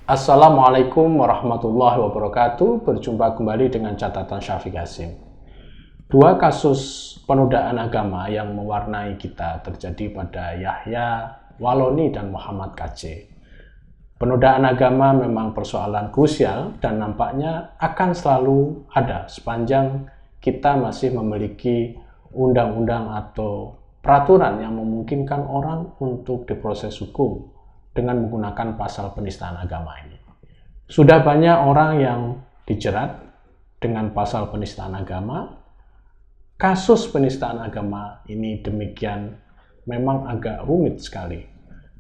Assalamualaikum warahmatullahi wabarakatuh. Berjumpa kembali dengan catatan Syafiq Hasim. Dua kasus penodaan agama yang mewarnai kita terjadi pada Yahya Waloni dan Muhammad KC. Penodaan agama memang persoalan krusial dan nampaknya akan selalu ada sepanjang kita masih memiliki undang-undang atau peraturan yang memungkinkan orang untuk diproses hukum dengan menggunakan pasal penistaan agama ini. Sudah banyak orang yang dijerat dengan pasal penistaan agama. Kasus penistaan agama ini demikian memang agak rumit sekali.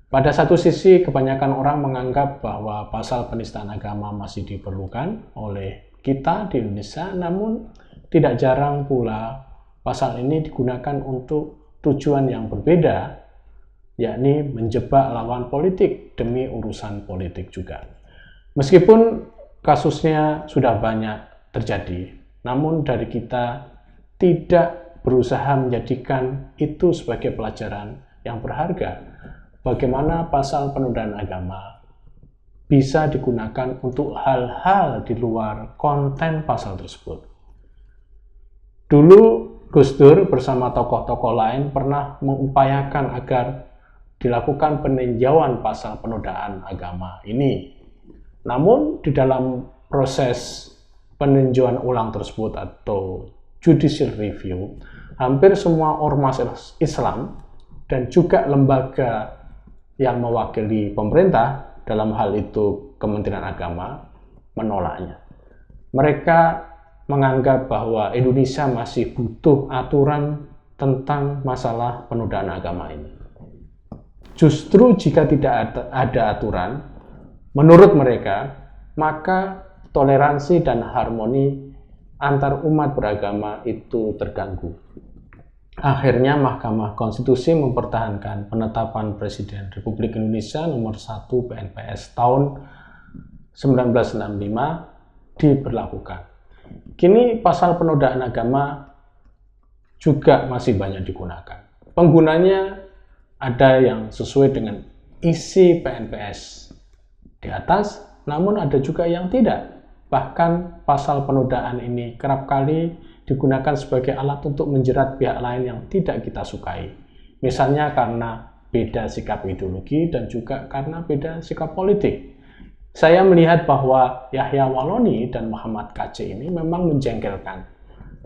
Pada satu sisi, kebanyakan orang menganggap bahwa pasal penistaan agama masih diperlukan oleh kita di Indonesia, namun tidak jarang pula pasal ini digunakan untuk tujuan yang berbeda, yakni menjebak lawan politik demi urusan politik juga. Meskipun kasusnya sudah banyak terjadi, namun dari kita tidak berusaha menjadikan itu sebagai pelajaran yang berharga. Bagaimana pasal penodaan agama bisa digunakan untuk hal-hal di luar konten pasal tersebut. Dulu Gus Dur bersama tokoh-tokoh lain pernah mengupayakan agar dilakukan peninjauan pasal penodaan agama ini. Namun di dalam proses peninjauan ulang tersebut atau judicial review, hampir semua ormas Islam dan juga lembaga yang mewakili pemerintah, dalam hal itu Kementerian Agama, menolaknya. Mereka menganggap bahwa Indonesia masih butuh aturan tentang masalah penodaan agama ini. Justru jika tidak ada aturan, menurut mereka, maka toleransi dan harmoni antar umat beragama itu terganggu. Akhirnya Mahkamah Konstitusi mempertahankan penetapan Presiden Republik Indonesia nomor 1 PNPS tahun 1965 diberlakukan. Kini pasal penodaan agama juga masih banyak digunakan. Penggunanya ada yang sesuai dengan isi PNPS di atas, namun ada juga yang tidak. Bahkan pasal penodaan ini kerap kali digunakan sebagai alat untuk menjerat pihak lain yang tidak kita sukai. Misalnya karena beda sikap ideologi dan juga karena beda sikap politik. Saya melihat bahwa Yahya Waloni dan Muhammad KC ini memang menjengkelkan.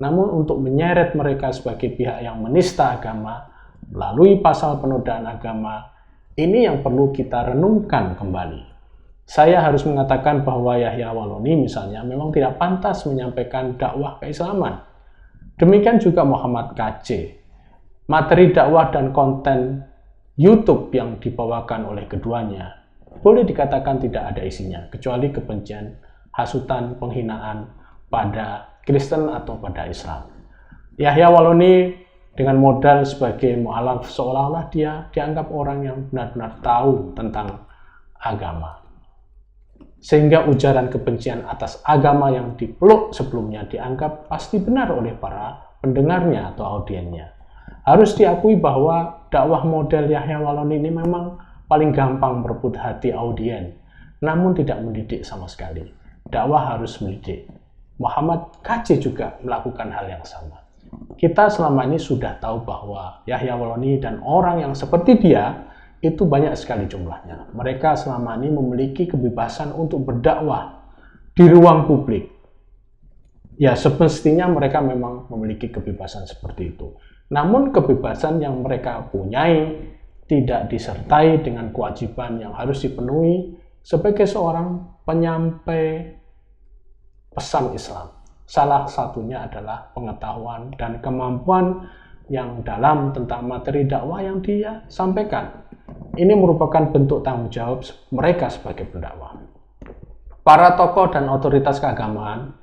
Namun untuk menyeret mereka sebagai pihak yang menista agama melalui pasal penodaan agama, ini yang perlu kita renungkan kembali. Saya harus mengatakan bahwa Yahya Waloni misalnya memang tidak pantas menyampaikan dakwah keislaman. Demikian juga Muhammad KC. Materi dakwah dan konten YouTube yang dibawakan oleh keduanya boleh dikatakan tidak ada isinya, kecuali kebencian, hasutan, penghinaan pada Kristen atau pada Islam. Yahya Waloni dengan modal sebagai mu'alaf seolah-olah dia dianggap orang yang benar-benar tahu tentang agama. Sehingga ujaran kebencian atas agama yang dipeluk sebelumnya dianggap pasti benar oleh para pendengarnya atau audiennya. Harus diakui bahwa dakwah model Yahya Waloni ini memang paling gampang merebut hati audien, namun tidak mendidik sama sekali. Dakwah harus mendidik. Muhammad KC juga melakukan hal yang sama. Kita selama ini sudah tahu bahwa Yahya Waloni dan orang yang seperti dia itu banyak sekali jumlahnya. Mereka selama ini memiliki kebebasan untuk berdakwah di ruang publik. Ya, semestinya mereka memang memiliki kebebasan seperti itu. Namun kebebasan yang mereka punyai tidak disertai dengan kewajiban yang harus dipenuhi sebagai seorang penyampai pesan Islam. Salah satunya adalah pengetahuan dan kemampuan yang dalam tentang materi dakwah yang dia sampaikan. Ini merupakan bentuk tanggung jawab mereka sebagai pendakwah. Para tokoh dan otoritas keagamaan,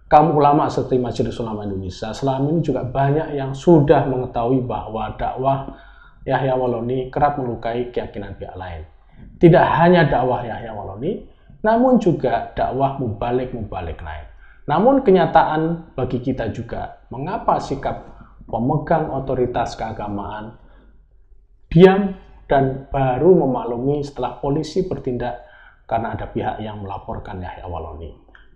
kaum ulama seperti Majelis Ulama Indonesia, selama ini juga banyak yang sudah mengetahui bahwa dakwah Yahya Waloni kerap melukai keyakinan pihak lain. Tidak hanya dakwah Yahya Waloni, namun juga dakwah mubalik-mubalik lain. Namun kenyataan bagi kita juga, mengapa sikap pemegang otoritas keagamaan diam dan baru memaklumi setelah polisi bertindak karena ada pihak yang melaporkan Yahya Waloni.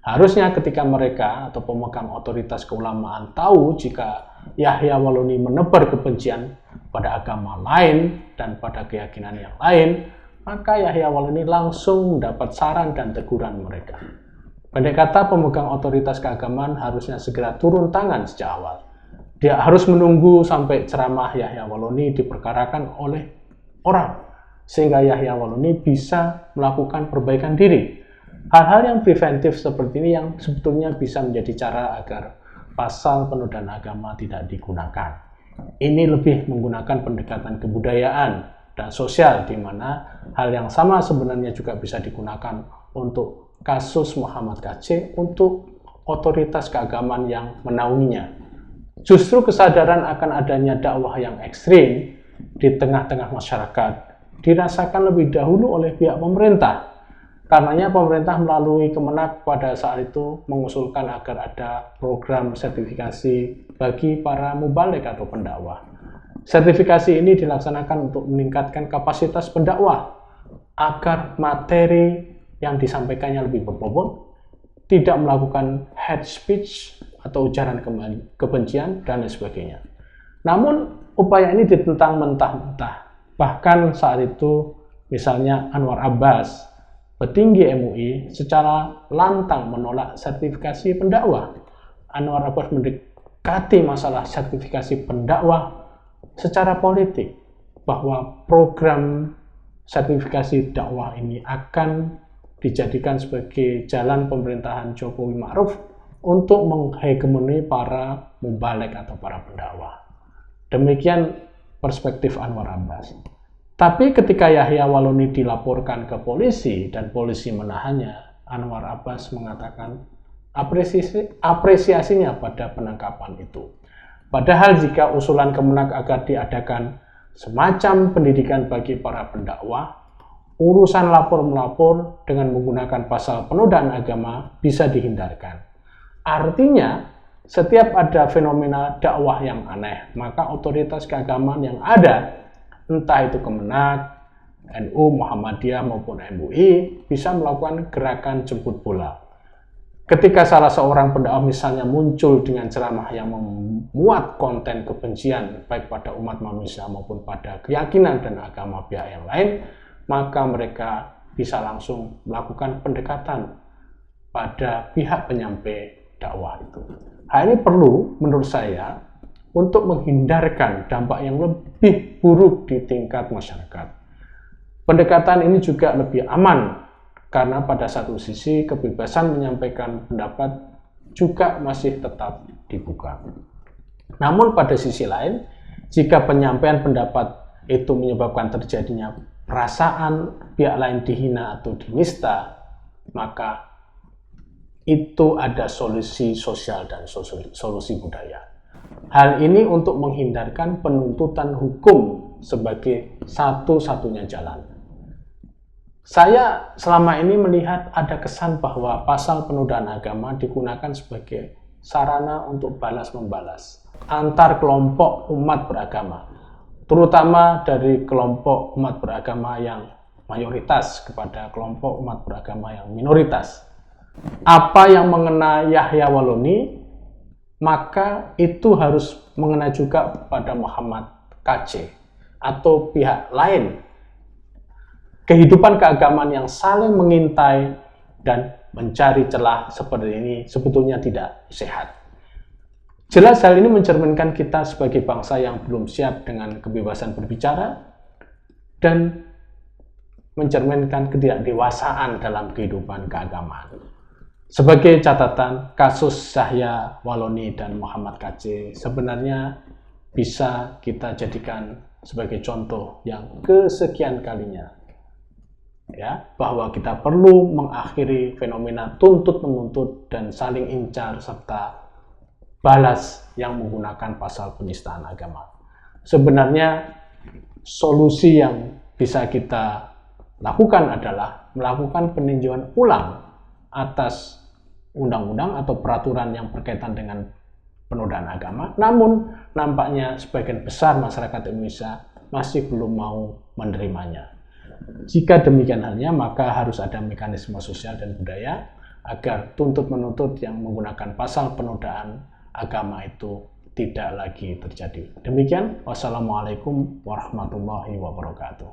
Harusnya ketika mereka atau pemegang otoritas keulamaan tahu jika Yahya Waloni menebar kebencian pada agama lain dan pada keyakinan yang lain, maka Yahya Waloni langsung mendapat saran dan teguran mereka. Pendek kata, pemegang otoritas keagamaan harusnya segera turun tangan sejak awal. Dia harus menunggu sampai ceramah Yahya Waloni diperkarakan oleh orang, sehingga Yahya Waloni bisa melakukan perbaikan diri. Hal-hal yang preventif seperti ini yang sebetulnya bisa menjadi cara agar pasal penodaan agama tidak digunakan. Ini lebih menggunakan pendekatan kebudayaan dan sosial, di mana hal yang sama sebenarnya juga bisa digunakan untuk kasus Muhammad KC untuk otoritas keagamaan yang menaunginya. Justru kesadaran akan adanya dakwah yang ekstrim di tengah-tengah masyarakat dirasakan lebih dahulu oleh pihak pemerintah. Karenanya pemerintah melalui Kemenak pada saat itu mengusulkan agar ada program sertifikasi bagi para mubaligh atau pendakwah. Sertifikasi ini dilaksanakan untuk meningkatkan kapasitas pendakwah agar materi yang disampaikannya lebih berbobot, tidak melakukan hate speech atau ujaran kebencian dan lain sebagainya. Namun upaya ini ditentang mentah-mentah. Bahkan saat itu misalnya Anwar Abbas, petinggi MUI, secara lantang menolak sertifikasi pendakwah. Anwar Abbas mendekati masalah sertifikasi pendakwah secara politik, bahwa program sertifikasi dakwah ini akan dijadikan sebagai jalan pemerintahan Jokowi Ma'ruf untuk menghegemoni para mubaligh atau para pendakwah. Demikian perspektif Anwar Abbas. Tapi ketika Yahya Waloni dilaporkan ke polisi dan polisi menahannya, Anwar Abbas mengatakan apresiasinya pada penangkapan itu. Padahal jika usulan Kemenak agar diadakan semacam pendidikan bagi para pendakwah, urusan lapor-melapor dengan menggunakan pasal penodaan agama bisa dihindarkan. Artinya, setiap ada fenomena dakwah yang aneh, maka otoritas keagamaan yang ada, entah itu Kemenak, NU, Muhammadiyah maupun MUI, bisa melakukan gerakan jemput bola. Ketika salah seorang pendakwah misalnya muncul dengan ceramah yang memuat konten kebencian baik pada umat manusia maupun pada keyakinan dan agama pihak yang lain, maka mereka bisa langsung melakukan pendekatan pada pihak penyampai dakwah itu. Hal ini perlu menurut saya untuk menghindarkan dampak yang lebih buruk di tingkat masyarakat. Pendekatan ini juga lebih aman karena pada satu sisi kebebasan menyampaikan pendapat juga masih tetap dibuka. Namun pada sisi lain, jika penyampaian pendapat itu menyebabkan terjadinya perasaan pihak lain dihina atau dinista, maka itu ada solusi sosial dan solusi budaya. Hal ini untuk menghindarkan penuntutan hukum sebagai satu-satunya jalan. Saya selama ini melihat ada kesan bahwa pasal penodaan agama digunakan sebagai sarana untuk balas-membalas antar kelompok umat beragama, terutama dari kelompok umat beragama yang mayoritas kepada kelompok umat beragama yang minoritas. Apa yang mengena Yahya Waloni, maka itu harus mengena juga pada Muhammad KC atau pihak lain. Kehidupan keagamaan yang saling mengintai dan mencari celah seperti ini sebetulnya tidak sehat. Jelas hal ini mencerminkan kita sebagai bangsa yang belum siap dengan kebebasan berbicara dan mencerminkan ketidakdewasaan dalam kehidupan keagamaan. Sebagai catatan, kasus Yahya Waloni dan Muhammad KC sebenarnya bisa kita jadikan sebagai contoh yang kesekian kalinya, ya, bahwa kita perlu mengakhiri fenomena tuntut-menuntut dan saling incar serta balas yang menggunakan pasal penistaan agama. Sebenarnya solusi yang bisa kita lakukan adalah melakukan peninjauan ulang atas undang-undang atau peraturan yang berkaitan dengan penodaan agama. Namun nampaknya sebagian besar masyarakat Indonesia masih belum mau menerimanya. jika demikian halnya, maka harus ada mekanisme sosial dan budaya agar tuntut-menuntut yang menggunakan pasal penodaan agama itu tidak lagi terjadi. Demikian, wassalamualaikum warahmatullahi wabarakatuh.